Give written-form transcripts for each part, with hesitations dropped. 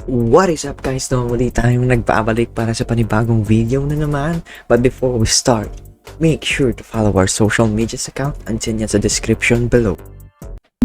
What is up guys? No, muli tayong nagpaabalik para sa panibagong video na naman. But before we start, make sure to follow our social media account and send yan sa description below.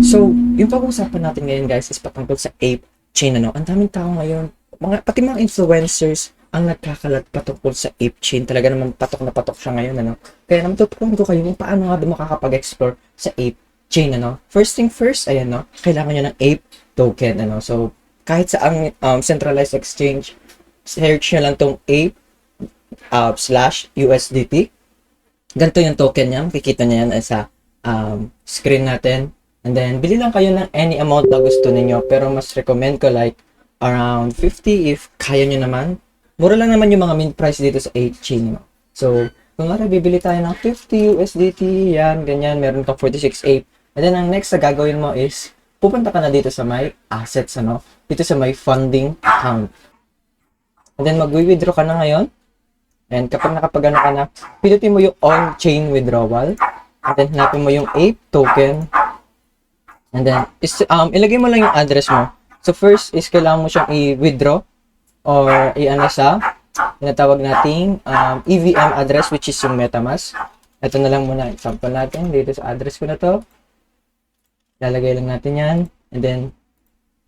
So, yung pag-uusapan natin ngayon guys is patungkol sa ape chain. Ang daming tao ngayon, pati mga influencers ang nagkakalat patungkol sa ape chain. Talaga naman patok na patok siya ngayon. Kaya naman tuturuan ko kayo kung paano nga ba makakapag-explore sa ape chain. First thing first, ayan, kailangan nyo ng ape token. So, kahit sa ang centralized exchange, search nyo lang tong ape /USDT. Ganito yung token niya. Makikita nyo yan sa screen natin. And then, bili lang kayo ng any amount na gusto ninyo. Pero mas recommend ko like around 50 if kaya nyo naman. Mura lang naman yung mga mint price dito sa ape chain. So, kung nga bibili tayo ng 50 USDT, yan, ganyan. Meron kang 46 ape. And then, ang next na gagawin mo is pupunta ka na dito sa my assets, dito sa my funding account. And then, mag-withdraw ka na ngayon. And kapag nakapagano ka na, pinutin mo yung on-chain withdrawal. And then, hanapin mo yung ape token. And then, ilagay mo lang yung address mo. So, first is kailangan mo siyang i-withdraw or i-ano sa tinatawag nating EVM address, which is yung MetaMask. Ito na lang muna, example natin dito sa address ko na to. Lalagay lang natin yan. And then,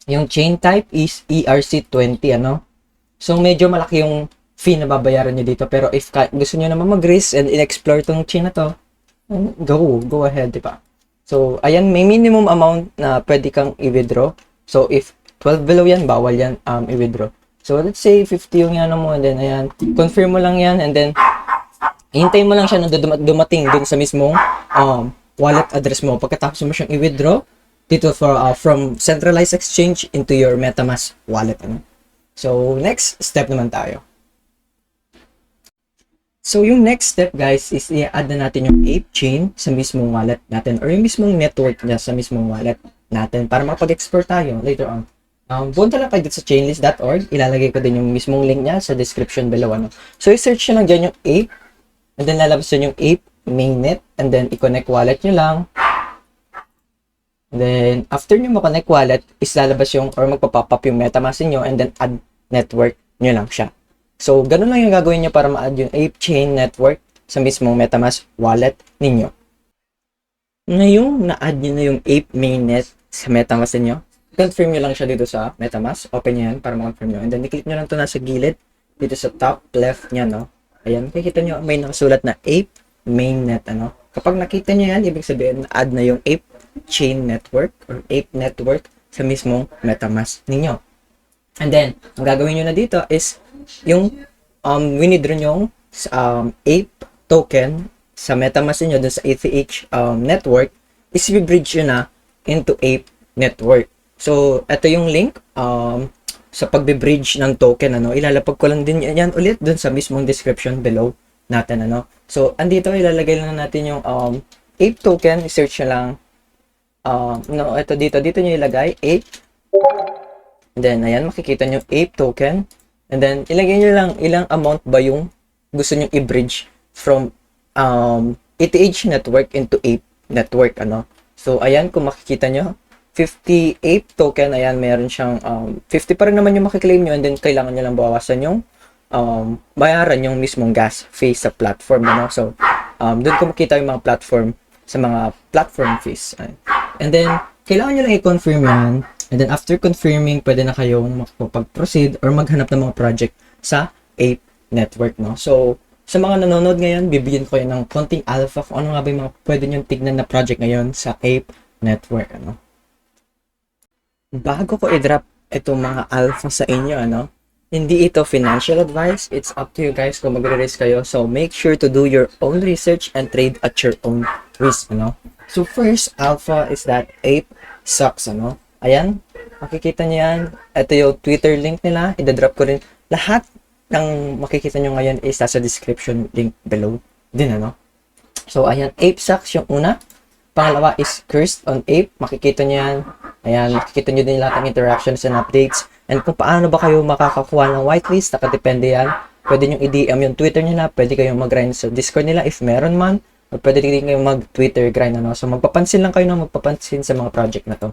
yung chain type is ERC20, So, medyo malaki yung fee na babayaran nyo dito. Pero if gusto nyo naman mag-risk and in-explore tong chain na to, go ahead, diba? So, ayan, may minimum amount na pwede kang i-withdraw. So, if 12 below yan, bawal yan i-withdraw. So, let's say 50 yung yan mo, and then, ayan, confirm mo lang yan, and then, hintayin mo lang siya na dumating dun sa mismong wallet address mo. Pagkatapos mo siyang i-withdraw dito from centralized exchange into your MetaMask wallet. So, next step naman tayo. So, yung next step guys is i-add na natin yung ape chain sa mismong wallet natin or yung mismong network niya sa mismong wallet natin para makapag-export tayo later on. Punta lang kayo dito sa chainlist.org. Ilalagay ko din yung mismong link niya sa description below. So, i-search nyo lang dyan yung ape and then lalabas yun yung ape mainnet, and then i-connect wallet nyo lang. And then, after nyo ma-connect wallet, is lalabas yung, or magpa-pop up yung MetaMask nyo, and then add network nyo lang siya. So, ganun lang yung gagawin nyo para ma-add yung ape chain network sa mismong MetaMask wallet ninyo. Ngayong na-add nyo na yung ape mainnet sa MetaMask ninyo, confirm nyo lang siya dito sa MetaMask. Open nyo yan para ma-confirm nyo. And then, i-click nyo lang ito nasa gilid, dito sa top left nya, Ayan, makikita nyo, may nakasulat na ape mainnet, Kapag nakita nyo yan, ibig sabihin, add na yung ape chain network or ape network sa mismong MetaMask ninyo. And then, ang gagawin nyo na dito is yung winidraw nyo ape token sa MetaMask ninyo dun sa ETH network is i-bridge nyo na into ape network. So, ito yung link sa pagbe-bridge ng token, ilalapag ko lang din yan ulit dun sa mismong description below natin, So, andito ilalagay lang natin yung ape token, i-search nyo lang ito dito nyo ilagay ape, and then ayan, makikita nyo ape token, and then ilagay nyo lang ilang amount ba yung gusto nyo i-bridge from ETH network into ape network, So, ayan, kung makikita nyo 50 ape token, ayan, meron siyang 50 pa rin naman yung makiklaim nyo, and then kailangan nyo lang bawasan yung bayaran yung mismong gas fee sa platform, So, doon ko makita yung mga platform sa mga platform fees. And then, kailangan nyo lang i-confirm yan. And then, after confirming, pwede na kayong makapag-proceed or maghanap ng mga project sa ape network, So, sa mga nanonood ngayon, bibigyan ko kayo ng konting alpha kung ano nga ba yung mga pwede nyo tignan na project ngayon sa ape network, Bago ko i-drop itong mga alpha sa inyo, hindi ito financial advice. It's up to you guys kung magre-risk kayo. So, make sure to do your own research and trade at your own risk, So, first alpha is that ape sucks, Ayan, makikita nyo yan. Ito yung Twitter link nila. I-drop ko rin. Lahat ng makikita nyo ngayon is sa description link below din, So, ayan, ape sucks yung una. Pangalawa is cursed on ape. Makikita nyo yan. Ayan, makikita nyo din lahat ng interactions and updates. And kung paano ba kayo makakakuha ng whitelist, nakadepende yan. Pwede nyo i-DM yung Twitter nila, pwede kayong mag-grind sa Discord nila if meron man, o pwede din kayong mag-Twitter grind, So, magpapansin lang kayo na magpapansin sa mga project na to.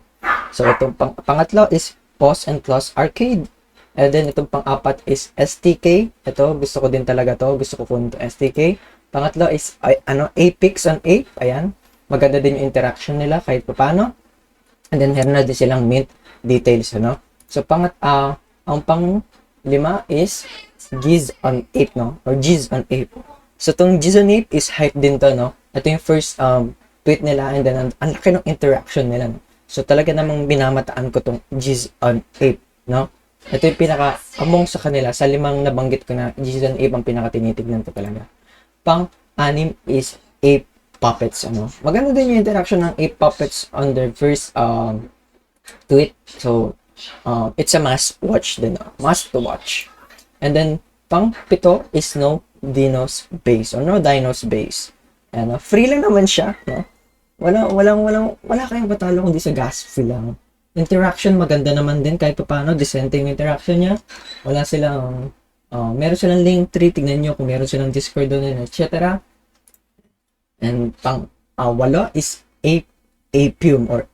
So, itong pangatlo is Pause and Plus Arcade. And then, itong pang-apat is STK. Ito, gusto ko din talaga to. Gusto ko kunin to STK. Pangatlo is, Apix on Ape. Ayan. Maganda din yung interaction nila kahit paano. And then, meron na din silang mint details, ano. So, ang pang-lima is Giz on Ape, no? Or Giz on Ape. So, itong Giz on Ape is hype din to, no? Ito yung first tweet nila and then ang laki ng interaction nila, no? So, talaga namang binamataan ko itong Giz on Ape, no? Ito yung among sa kanila, sa 5 nabanggit ko na Giz on Ape ang pinaka-tinitignan ko talaga. Pang-anim is Ape Puppets, ano? Maganda din yung interaction ng Ape Puppets on their first tweet. So, it's a must watch din, must to watch. And then, pang-pito is No Dinos Base or No Dinos Base. Ano, free lang naman siya, no? Wala kayong patalo kundi sa gas fee lang. Interaction maganda naman din kahit paano, decent yung interaction niya. Wala silang meron silang link tree, tingnan niyo kung meron silang Discord doon, etc. And walo is Apium or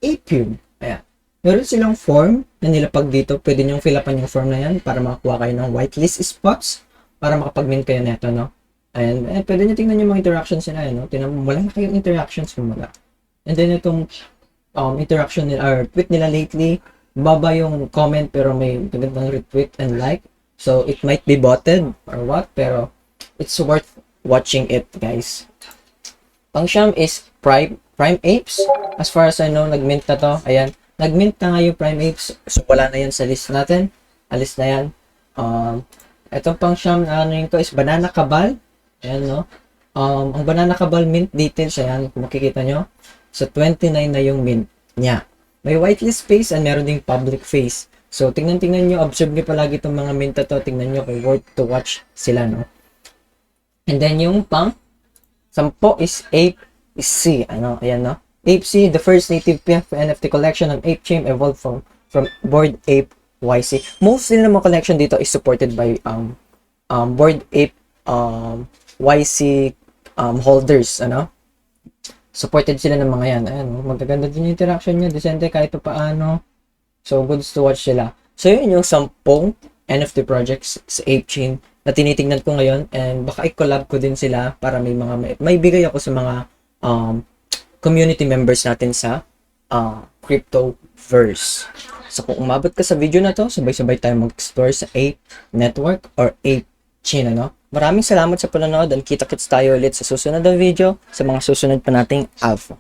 Apium. Ayan. Meron silang form na nilapag dito. Pwede niyong fill upan yung form na yan para makakuha kayo ng whitelist spots para makapag-mint kayo neto, no? And pwede niyo tingnan yung mga interactions nila, no? Tingnan mo, wala na kayong interactions kung wala. And then itong interaction nila or tweet nila lately, baba yung comment pero may magandang retweet and like. So, it might be botted or what, pero it's worth watching it, guys. Pang-siyam is Prime Apes. As far as I know, nag-mint na to. Ayan. Nag-mint na nga yung Prime Apes. So, wala na yan sa list natin. Alis na yan. Itong pang-siyam na ano yun ko is Banana Cabal. Ayan, no? Ang Banana Cabal mint details, ayan, kung makikita nyo. So, 29 na yung mint niya. May whitelist space and meron ding public face. So, tingnan nyo, observe nyo palagi itong mga mint na to. Tingnan nyo kung worth to watch sila, no? And then, yung pang-10 is Ape C. Ano, ayan, no? Ape C, the first native PF NFT collection on ApeChain evolved from Bored Ape YC. Mostly ng mga collection dito is supported by Bored Ape YC holders, ano? Supported sila ng mga yan. Ayan, magaganda din yung interaction niya. Decente kahit pa paano. So, goods to watch sila. So, yun yung 10 NFT projects sa ApeChain na tinitingnan ko ngayon. And baka i-collab ko din sila para may bigay ako sa mga community members natin sa Cryptoverse. So, kung umabot ka sa video na to, sabay-sabay tayo mag-explore sa Ape Network or ApeChain, ano? Maraming salamat sa panonood and kita-kits tayo ulit sa susunod na video sa mga susunod pa nating alpha.